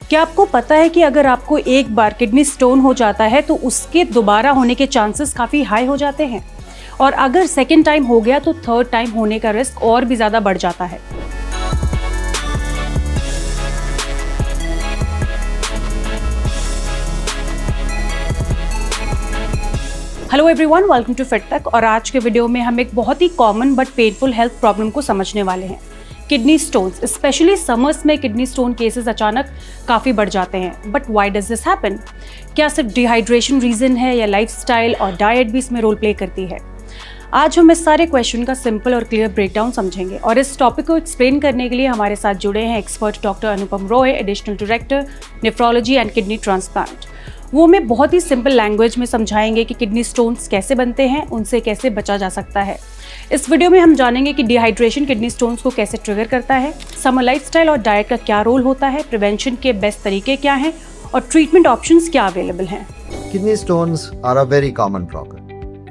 क्या आपको पता है कि अगर आपको एक बार किडनी स्टोन हो जाता है तो उसके दोबारा होने के चांसेस काफ़ी हाई हो जाते हैं, और अगर सेकेंड टाइम हो गया तो थर्ड टाइम होने का रिस्क और भी ज़्यादा बढ़ जाता है। Hello everyone, welcome to fit tech. और आज के वीडियो में हम एक बहुत ही common but painful health problem को समझने वाले हैं, किडनी स्टोन्स। स्पेशली समर्स में किडनी स्टोन केसेस अचानक काफ़ी बढ़ जाते हैं। But why does this happen? क्या सिर्फ डिहाइड्रेशन रीज़न है या लाइफस्टाइल और डाइट भी इसमें रोल प्ले करती है? आज हम इस सारे क्वेश्चन का सिंपल और क्लियर ब्रेकडाउन समझेंगे, और इस टॉपिक को एक्सप्लेन करने के लिए हमारे साथ जुड़े हैं expert doctor Anupam Roy, additional director nephrology and kidney transplant. वो हमें बहुत ही सिंपल लैंग्वेज में समझाएंगे कि किडनी स्टोन्स कैसे बनते हैं, उनसे कैसे बचा जा सकता है। इस वीडियो में हम जानेंगे कि डिहाइड्रेशन किडनी स्टोन्स को कैसे ट्रिगर करता है, समर लाइफस्टाइल और डाइट का क्या रोल होता है, प्रिवेंशन के बेस्ट तरीके क्या हैं और ट्रीटमेंट ऑप्शंस क्या अवेलेबल हैं। Kidney stones are a very common problem,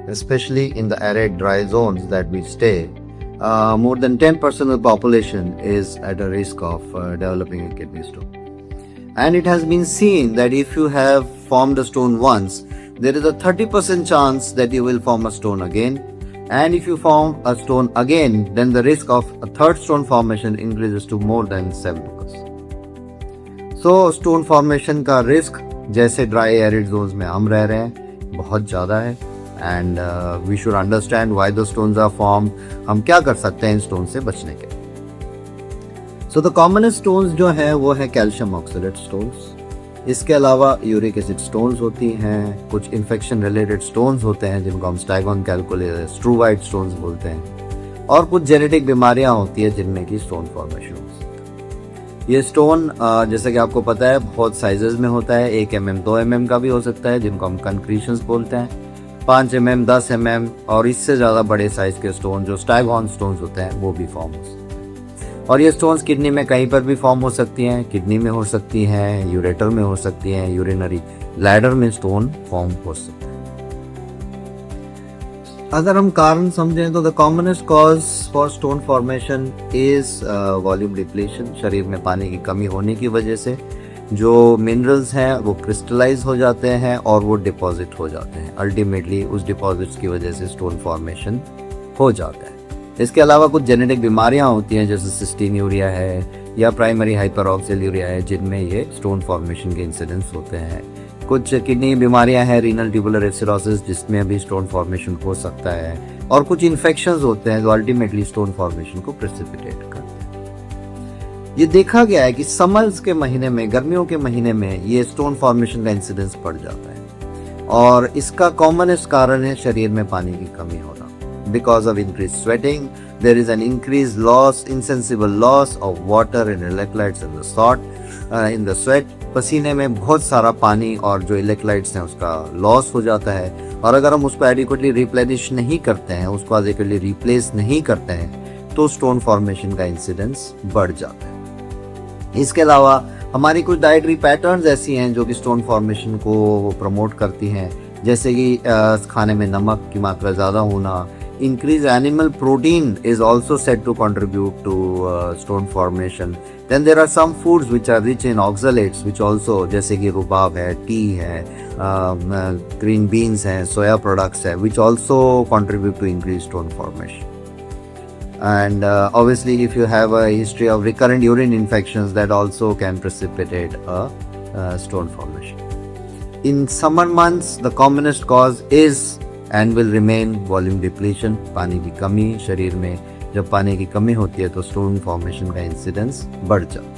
especially in the arid, dry zones that we stay. More than 10% of the population is at a risk of developing a kidney stone. And it has been seen that if you have formed a stone once, there is a 30% chance that you will form a stone again. And if you form a stone again, then the risk of a third stone formation increases to more than 70%. So stone formation का risk जैसे dry arid zones में हम रह रहे हैं बहुत ज़्यादा है, and we should understand why the stones are formed. हम क्या कर सकते हैं इन स्टोन से बचने के? So the commonest stones जो है वो है कैल्शियम ऑक्सलेट स्टोन्स। इसके अलावा यूरिक एसिड स्टोन्स होती हैं, कुछ इन्फेक्शन रिलेटेड स्टोन्स होते हैं जिनको हम स्टाइगोन कैलकुलेट स्ट्रूवाइट स्टोन्स बोलते हैं, और कुछ जेनेटिक बीमारियां होती है जिनमें कि स्टोन फॉर्मेशन हो सकता है। ये स्टोन जैसे कि आपको पता है बहुत साइजेस में होता है, 1 mm 2 mm का भी हो सकता है जिनको हम कंक्रीशंस बोलते हैं, 5 mm 10 mm और इससे ज़्यादा बड़े साइज के स्टोन जो स्टाइगोन स्टोन्स होते हैं वो भी फॉर्म हो सकते हैं। और ये स्टोन्स किडनी में कहीं पर भी फॉर्म हो सकती हैं, किडनी में हो सकती हैं, यूरेटर में हो सकती हैं, यूरिनरी ब्लैडर में स्टोन फॉर्म हो सकते हैं। अगर हम कारण समझें तो the commonest cause for stone formation is volume depletion. शरीर में पानी की कमी होने की वजह से जो मिनरल्स हैं वो क्रिस्टलाइज हो जाते हैं और वो डिपॉजिट हो जाते हैं। अल्टीमेटली उस डिपॉजिट्स की वजह से स्टोन फॉर्मेशन हो जाता है। इसके अलावा कुछ जेनेटिक बीमारियां होती हैं जैसे सिस्टीन्यूरिया है या प्राइमरी हाइपरऑक्सिलूरिया है जिनमें ये स्टोन फॉर्मेशन के इंसिडेंट्स होते हैं। कुछ किडनी बीमारियां हैं, रीनल ट्यूबुलर एसिडोसिस, जिसमें भी स्टोन फॉर्मेशन हो सकता है, और कुछ इन्फेक्शंस होते हैं जो अल्टीमेटली स्टोन फॉर्मेशन को प्रेसिपिटेट करते हैं। ये देखा गया है कि समर्स के महीने में, गर्मियों के महीने में ये स्टोन फॉर्मेशन का इंसिडेंस बढ़ जाता है, और इसका कॉमनेस्ट कारण है शरीर में पानी की कमी होना। Because of increased sweating, there is an increased loss, insensible loss of water and electrolytes in the salt, in the sweat. पसीने में बहुत सारा पानी और जो इलेक्ट्रोलाइट्स हैं उसका लॉस हो जाता है, और अगर हम उसको एडिक्वेटली रिप्लेनिश नहीं करते हैं, उसको एडिक्वेटली रिप्लेस नहीं करते हैं, तो स्टोन फॉर्मेशन का इंसिडेंस बढ़ जाता है। इसके अलावा हमारी कुछ डाइटरी पैटर्न्स ऐसी हैं जो कि स्टोन फॉर्मेशन को प्रमोट करती हैं, जैसे कि खाने में नमक की मात्रा ज़्यादा होना। Increased animal protein is also said to contribute to stone formation. Then there are some foods which are rich in oxalates, which also, जैसे कि रुबाब है, टी है, green beans है, soya products है, which also contribute to increased stone formation. And obviously, if you have a history of recurrent urine infections, that also can precipitate a stone formation. In summer months, the commonest cause is and will remain volume depletion, पानी की कमी। शरीर में जब पानी की कमी होती है तो स्टोन फॉर्मेशन का इंसिडेंस बढ़ जाता है।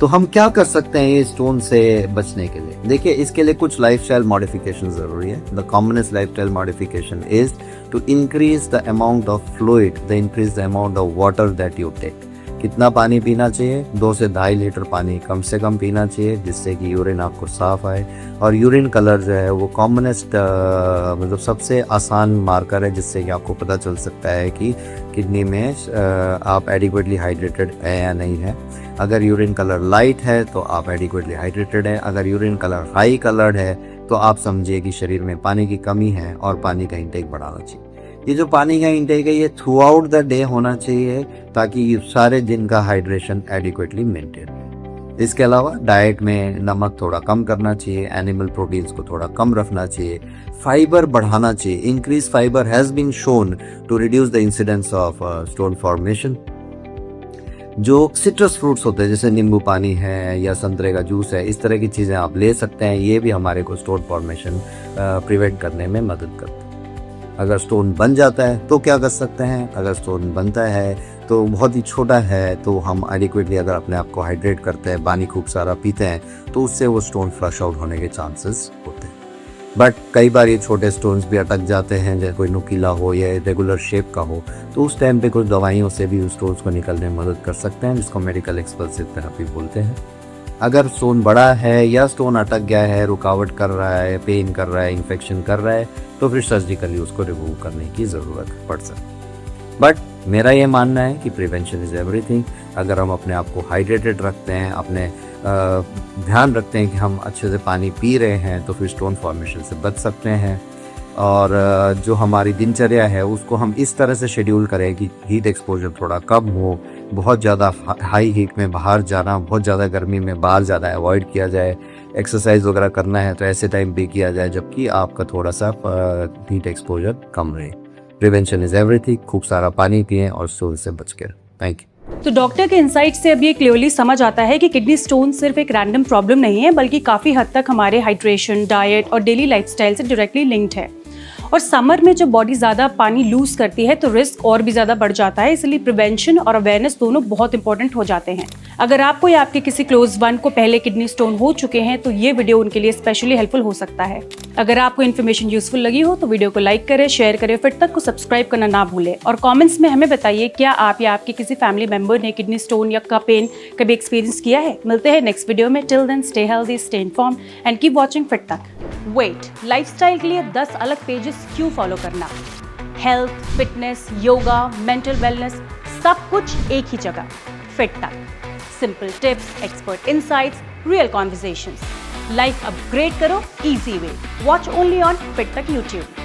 तो हम क्या कर सकते हैं ये स्टोन से बचने के लिए? देखिए, इसके लिए कुछ लाइफस्टाइल मॉडिफिकेशन जरूरी है। The commonest lifestyle modification is to increase the amount of fluid, increase the amount of water that you take. कितना पानी पीना चाहिए? 2 से 2.5 लीटर पानी कम से कम पीना चाहिए, जिससे कि यूरिन आपको साफ आए। और यूरिन कलर जो है वो कॉमनेस्ट मतलब सबसे आसान मार्कर है जिससे कि आपको पता चल सकता है कि किडनी में आप एडिक्वेटली हाइड्रेटेड है या नहीं है। अगर यूरिन कलर लाइट है तो आप एडिक्वेटली हाइड्रेटेड है, अगर यूरिन कलर हाई कलर्ड है तो आप समझिए कि शरीर में पानी की कमी है और पानी का इंटेक बढ़ाना चाहिए। ये जो पानी का इंटेक है ये थ्रू आउट द डे होना चाहिए ताकि सारे दिन का हाइड्रेशन एडिक्वेटली मेंटेन रहे। इसके अलावा डाइट में नमक थोड़ा कम करना चाहिए, एनिमल प्रोटीन्स को थोड़ा कम रखना चाहिए, फाइबर बढ़ाना चाहिए। Increase fibre has been shown to reduce the incidence of stone formation. जो सिट्रस फ्रूट्स होते हैं जैसे नींबू पानी है या संतरे का जूस है, इस तरह की चीज़ें आप ले सकते हैं। ये भी हमारे को स्टोन फॉर्मेशन प्रिवेंट करने में मदद करते हैं। अगर स्टोन बन जाता है तो क्या कर सकते हैं? अगर स्टोन बनता है तो बहुत ही छोटा है तो हम एडिक्वेटली अगर अपने आप को हाइड्रेट करते हैं, पानी खूब सारा पीते हैं, तो उससे वो स्टोन फ्लश आउट होने के चांसेस होते हैं। बट कई बार ये छोटे स्टोन्स भी अटक जाते हैं, जैसे कोई नुकीला हो या रेगुलर शेप का हो, तो उस टाइम पे कुछ दवाइयों से भी उस स्टोन्स को निकलने में मदद कर सकते हैं, जिसको मेडिकल एक्सपल्सिव थेरेपी बोलते हैं। अगर स्टोन बड़ा है या स्टोन अटक गया है, रुकावट कर रहा है, पेन कर रहा है, इन्फेक्शन कर रहा है, तो फिर सर्जिकली उसको रिमूव करने की ज़रूरत पड़ सकती है। बट मेरा ये मानना है कि प्रिवेंशन इज़ एवरीथिंग। अगर हम अपने आप को हाइड्रेटेड रखते हैं, अपने ध्यान रखते हैं कि हम अच्छे से पानी पी रहे हैं, तो फिर स्टोन फॉर्मेशन से बच सकते हैं। और जो हमारी दिनचर्या है उसको हम इस तरह से शेड्यूल करें कि हीट एक्सपोजर थोड़ा कम हो, बहुत ज़्यादा हाई हीट में बाहर जाना, बहुत ज़्यादा गर्मी में बाहर जाना अवॉइड किया जाए। एक्सरसाइज वगैरह करना है तो ऐसे टाइम पे किया जाए जबकि आपका थोड़ा सा हीट एक्सपोजर कम रहे। Prevention is everything. खूब सारा पानी पिएं और स्टोन से बच कर। Thank you. तो डॉक्टर के इनसाइट से अब ये क्लियरली समझ आता है कि किडनी स्टोन सिर्फ एक रैंडम प्रॉब्लम नहीं है, बल्कि काफ़ी हद तक हमारे हाइड्रेशन, डाइट और डेली लाइफस्टाइल से डायरेक्टली लिंक्ड है। और समर में जब बॉडी ज़्यादा पानी लूज करती है तो रिस्क और भी ज़्यादा बढ़ जाता है, इसलिए प्रिवेंशन और अवेयरनेस दोनों बहुत इंपॉर्टेंट हो जाते हैं। अगर आपको या आपके किसी क्लोज वन को पहले किडनी स्टोन हो चुके हैं तो ये वीडियो उनके लिए स्पेशली हेल्पफुल हो सकता है। अगर आपको इन्फॉर्मेशन यूजफुल लगी हो तो वीडियो को लाइक करें, शेयर करें, फिट तक को सब्सक्राइब करना ना भूलें और कमेंट्स में हमें बताइए क्या आप या आपके किसी फैमिली मेंबर ने किडनी स्टोन या का पेन कभी एक्सपीरियंस किया है। मिलते हैं नेक्स्ट वीडियो में। Till then stay healthy, stay informed and keep watching fit तक। वेट, लाइफस्टाइल के लिए 10 अलग पेजेस क्यों फॉलो करना? Health, fitness, yoga, mental wellness, सब कुछ एक ही जगह, फिट तक। Simple tips, expert insights, real conversations. Life upgrade करो easy way. Watch only on fit तक यूट्यूब।